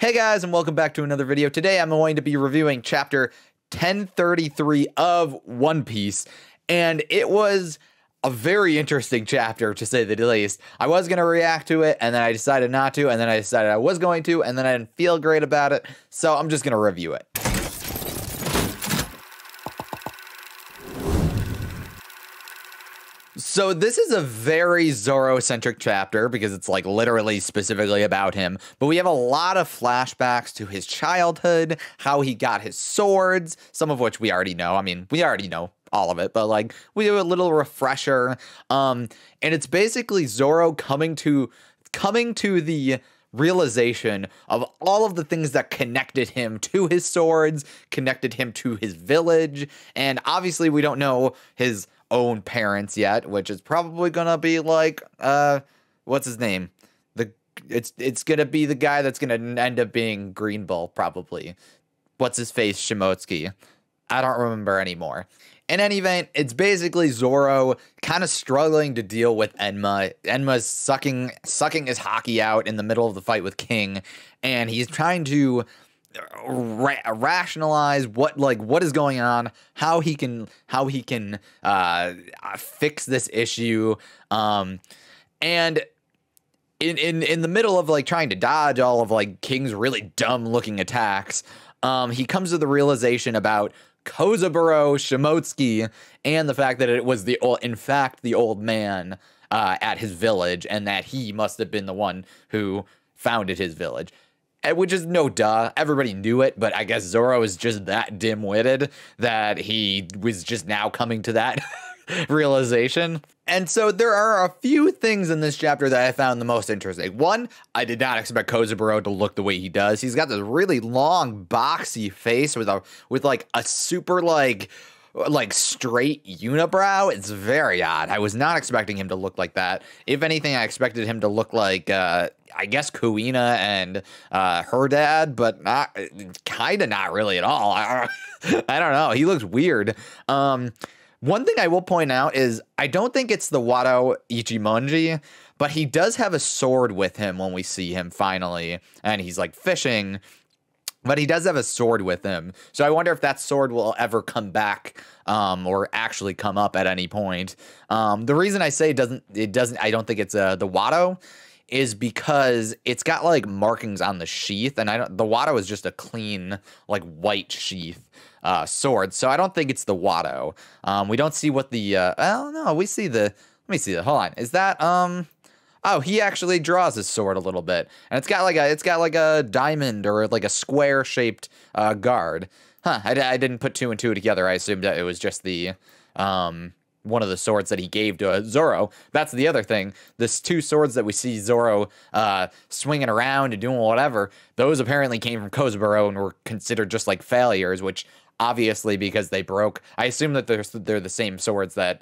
Hey guys, and welcome back to another video. Today I'm going to be reviewing chapter 1033 of One Piece, and it was a very interesting chapter, to say the least. I was going to react to it, and then I decided not to, and then I decided I was going to, and then I didn't feel great about it, so I'm just going to review it. So this is a very Zoro-centric chapter because it's like literally specifically about him, but we have a lot of flashbacks to his childhood, how he got his swords, some of which we already know. I mean, we already know all of it, but like we do a little refresher. And it's basically Zoro coming to the realization of all of the things that connected him to his swords, connected him to his village, and obviously we don't know his own parents yet, which is probably gonna be like what's his name? It's gonna be the guy that's gonna end up being Green Bull, probably. What's his face? Shimotsuki. I don't remember anymore. In any event, it's basically Zoro kind of struggling to deal with Enma. Enma's sucking his hockey out in the middle of the fight with King, and he's trying to rationalize what is going on, how he can fix this issue, and in the middle of like trying to dodge all of like King's really dumb looking attacks, he comes to the realization about Kozaburo, Shimotsuki, and the fact that it was the old man at his village, and that he must have been the one who founded his village. Which is no duh. Everybody knew it, but I guess Zoro is just that dim-witted that he was just now coming to that realization. And so there are a few things in this chapter that I found the most interesting. One, I did not expect Kozaburo to look the way he does. He's got this really long, boxy face with like a super like straight unibrow. It's very odd. I was not expecting him to look like that. If anything, I expected him to look like I guess Kuina and her dad, but not kind of not really at all. I don't know. He looks weird. One thing I will point out is I don't think it's the Wado Ichimonji, but he does have a sword with him when we see him finally, and he's like fishing. But he does have a sword with him, so I wonder if that sword will ever come back, or actually come up at any point. The reason I say it doesn't. I don't think it's the Wado, is because it's got like markings on the sheath, and the Wado is just a clean like white sheath sword, so I don't think it's the Wado. We don't see what the. Oh no, we see the. Let me see the. Hold on, is that Oh, he actually draws his sword a little bit, and it's got like a diamond or like a square shaped guard. Huh? I didn't put two and two together. I assumed that it was just the one of the swords that he gave to Zoro. That's the other thing. This two swords that we see Zoro swinging around and doing whatever. Those apparently came from Kozaburo and were considered just like failures, which. Obviously, because they broke. I assume that they're the same swords that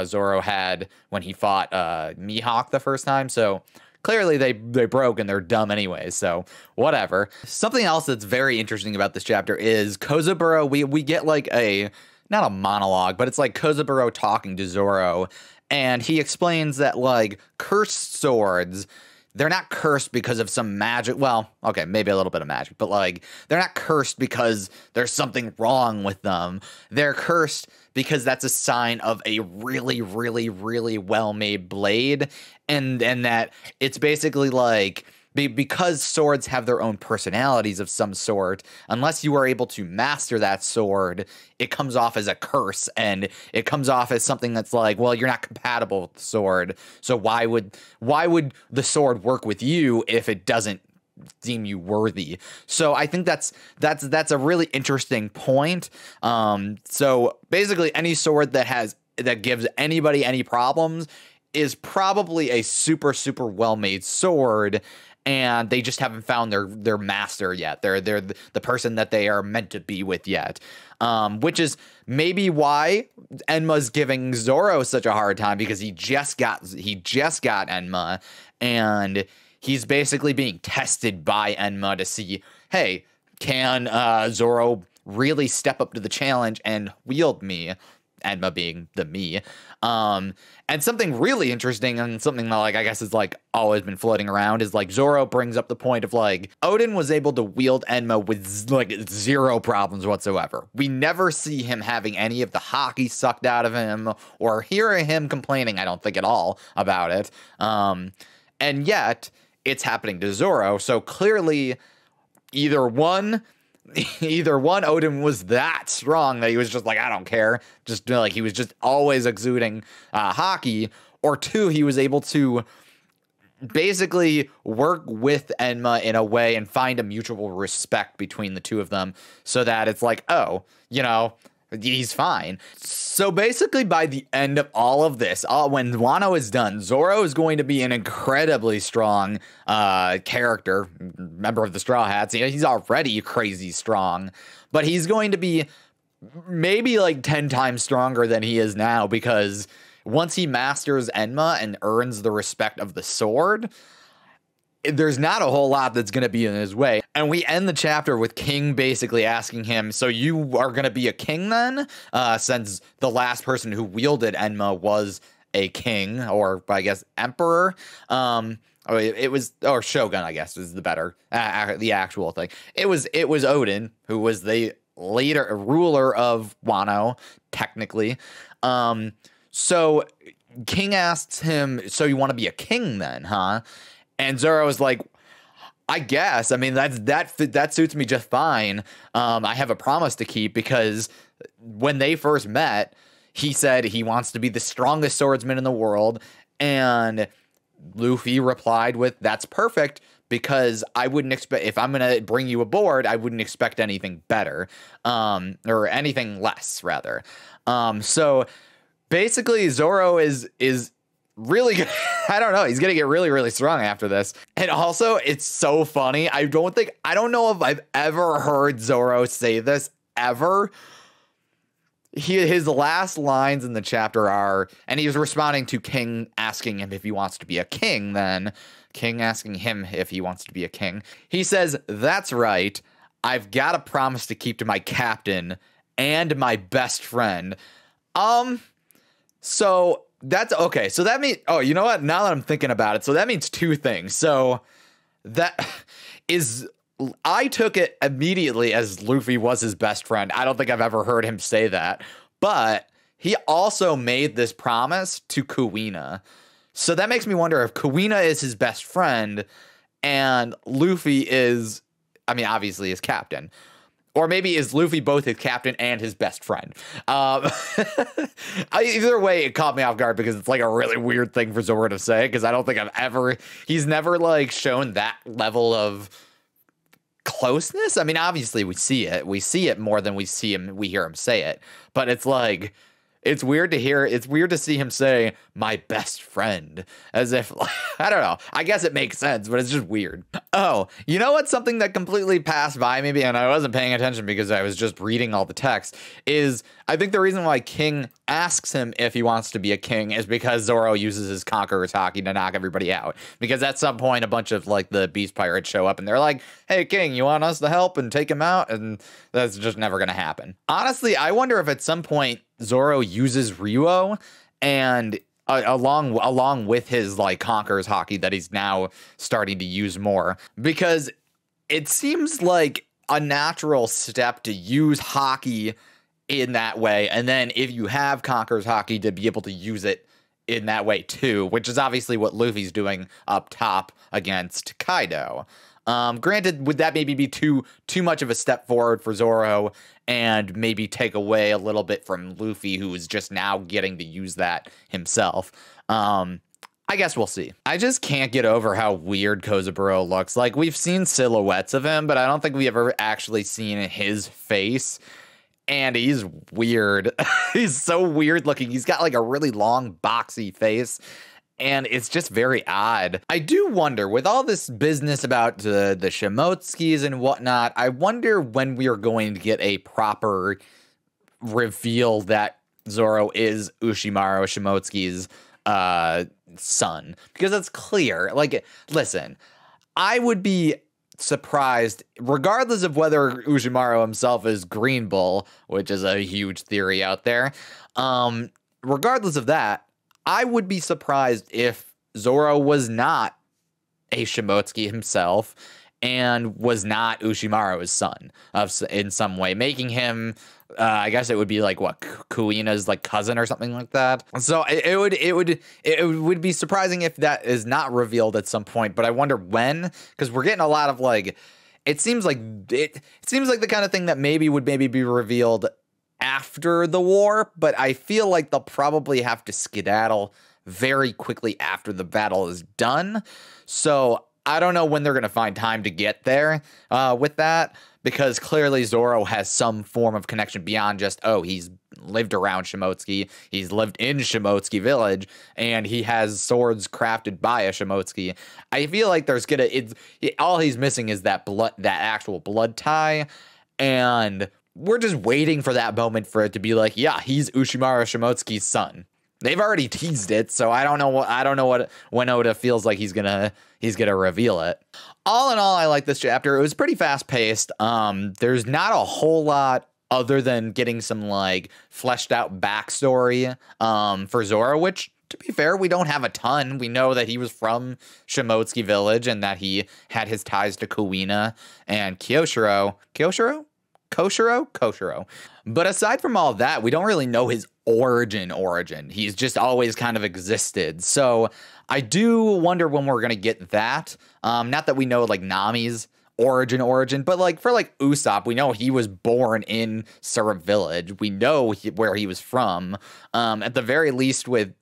Zoro had when he fought Mihawk the first time. So clearly they broke and they're dumb anyway. So whatever. Something else that's very interesting about this chapter is Kozaburo. We get like not a monologue, but it's like Kozaburo talking to Zoro, and he explains that like cursed swords. They're not cursed because of some magic. Well, okay, maybe a little bit of magic, but like they're not cursed because there's something wrong with them. They're cursed because that's a sign of a really, really, really well-made blade, and that it's basically like because swords have their own personalities of some sort, unless you are able to master that sword, it comes off as a curse, and it comes off as something that's like, well, you're not compatible with the sword, so why would the sword work with you if it doesn't deem you worthy? So I think that's a really interesting point. So basically any sword that gives anybody any problems is probably a super, super well-made sword, and they just haven't found their master yet. They're the person that they are meant to be with yet. Which is maybe why Enma's giving Zoro such a hard time, because he just got Enma, and he's basically being tested by Enma to see, hey, can Zoro really step up to the challenge and wield me? Enma being the me. And something really interesting and something that like I guess is like always been floating around is like Zoro brings up the point of like Odin was able to wield Enma with like zero problems whatsoever. We never see him having any of the hockey sucked out of him or hearing him complaining, I don't think at all about it. And yet it's happening to Zoro. So clearly either one, Odin was that strong that he was just like, I don't care. Just like he was just always exuding hockey. Or two, he was able to basically work with Enma in a way and find a mutual respect between the two of them so that it's like, oh, you know, he's fine. So basically by the end of all of this, when Wano is done, Zoro is going to be an incredibly strong character, member of the Straw Hats. He's already crazy strong, but he's going to be maybe like 10 times stronger than he is now because once he masters Enma and earns the respect of the sword, there's not a whole lot that's going to be in his way. And we end the chapter with King basically asking him, so you are going to be a king then? Since the last person who wielded Enma was a king, or I guess emperor. It was, or shogun, I guess is the better, the actual thing. It was Odin, who was the later ruler of Wano, technically. So King asks him, so you want to be a king then, huh? And Zoro was like, I guess. I mean, that suits me just fine. I have a promise to keep because when they first met, he said he wants to be the strongest swordsman in the world. And Luffy replied with, that's perfect because I wouldn't expect, if I'm going to bring you aboard, I wouldn't expect anything better, or anything less rather. So basically Zoro is really good. I don't know. He's going to get really, really strong after this. And also, it's so funny. I don't know if I've ever heard Zoro say this ever. His last lines in the chapter are, and he was responding to King asking him if he wants to be a king then. King asking him if he wants to be a king. He says, that's right. I've got a promise to keep to my captain and my best friend. So that's okay. So that means, oh, you know what? Now that I'm thinking about it, so that means two things. So that is, I took it immediately as Luffy was his best friend. I don't think I've ever heard him say that, but he also made this promise to Kuina. So that makes me wonder if Kuina is his best friend and Luffy is, I mean, obviously his captain. Or maybe is Luffy both his captain and his best friend? Either way, it caught me off guard because it's like a really weird thing for Zoro to say because I don't think he's never like shown that level of closeness. I mean, obviously we see it more than we hear him say it, but it's like, it's weird to see him say my best friend as if, I don't know. I guess it makes sense, but it's just weird. Oh, you know what? Something that completely passed by maybe, and I wasn't paying attention because I was just reading all the text, is I think the reason why King asks him if he wants to be a king is because Zoro uses his Conqueror's Haki to knock everybody out. Because at some point, a bunch of like the Beast Pirates show up and they're like, hey, King, you want us to help and take him out? And that's just never going to happen. Honestly, I wonder if at some point Zoro uses Ryuo and along with his like Conqueror's Haki that he's now starting to use more, because it seems like a natural step to use Haki in that way, and then if you have Conqueror's Haki to be able to use it in that way too, which is obviously what Luffy's doing up top against Kaido. Granted, would that maybe be too much of a step forward for Zoro and maybe take away a little bit from Luffy, who is just now getting to use that himself? I guess we'll see. I just can't get over how weird Kozaburo looks. Like, we've seen silhouettes of him, but I don't think we've ever actually seen his face. And he's weird. He's so weird looking. He's got like a really long, boxy face. And it's just very odd. I do wonder, with all this business about the Shimotskis and whatnot, I wonder when we are going to get a proper reveal that Zoro is Ushimaru Shimotsuki's son. Because it's clear. Like, listen, I would be surprised, regardless of whether Uchimaru himself is Green Bull, which is a huge theory out there. Regardless of that, I would be surprised if Zoro was not a Shimotsuki himself and was not Ushimaru's son in some way, making him, I guess it would be like what, Kuina's like cousin or something like that. So it would be surprising if that is not revealed at some point, but I wonder when, because we're getting a lot of like, it seems like the kind of thing that maybe be revealed after the war, but I feel like they'll probably have to skedaddle very quickly after the battle is done. So I don't know when they're going to find time to get there with that, because clearly Zoro has some form of connection beyond just, oh, he's lived around Shimotsuki, he's lived in Shimotsuki village, and he has swords crafted by a Shimotsuki. I feel like there's all he's missing is that actual blood tie, and we're just waiting for that moment for it to be like, yeah, he's Ushimaru Shimotsuki's son. They've already teased it, so I don't know when Oda feels like he's gonna reveal it. All in all, I like this chapter. It was pretty fast paced. There's not a whole lot other than getting some like fleshed out backstory for Zoro, which, to be fair, we don't have a ton. We know that he was from Shimotsuki village and that he had his ties to Kuina and Koshiro. But aside from all that, we don't really know his origin. He's just always kind of existed. So I do wonder when we're going to get that. Not that we know like Nami's origin, but like for like Usopp, we know he was born in Syrup Village. We know where he was from. At the very least with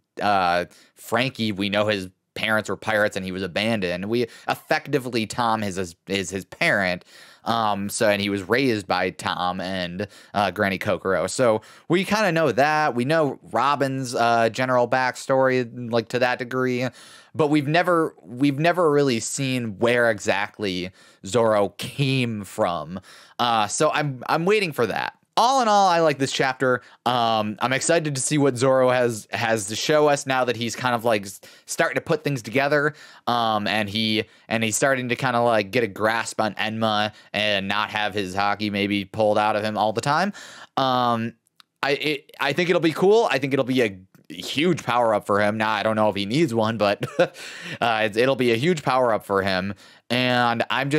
Frankie, we know his parents were pirates and he was abandoned. We effectively, Tom is his parent. And he was raised by Tom and Granny Kokoro. So we kind of know that. We know Robin's general backstory, like to that degree, but we've never really seen where exactly Zoro came from. So I'm waiting for that. All in all, I like this chapter. I'm excited to see what Zoro has to show us now that he's kind of like starting to put things together. And he's starting to kind of like get a grasp on Enma and not have his haki maybe pulled out of him all the time. I think it'll be cool. I think it'll be a huge power up for him. Now, I don't know if he needs one, but it'll be a huge power up for him. And I'm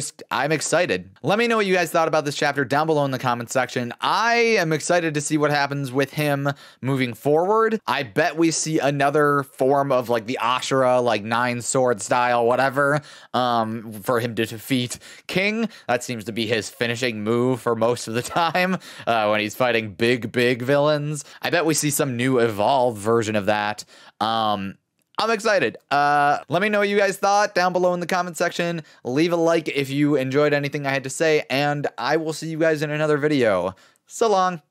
excited. Let me know what you guys thought about this chapter down below in the comment section. I am excited to see what happens with him moving forward. I bet we see another form of like the Ashura, like 9 sword style, whatever, for him to defeat King. That seems to be his finishing move for most of the time when he's fighting big villains. I bet we see some new evolved version of that. I'm excited. Let me know what you guys thought down below in the comment section. Leave a like if you enjoyed anything I had to say, and I will see you guys in another video. So long.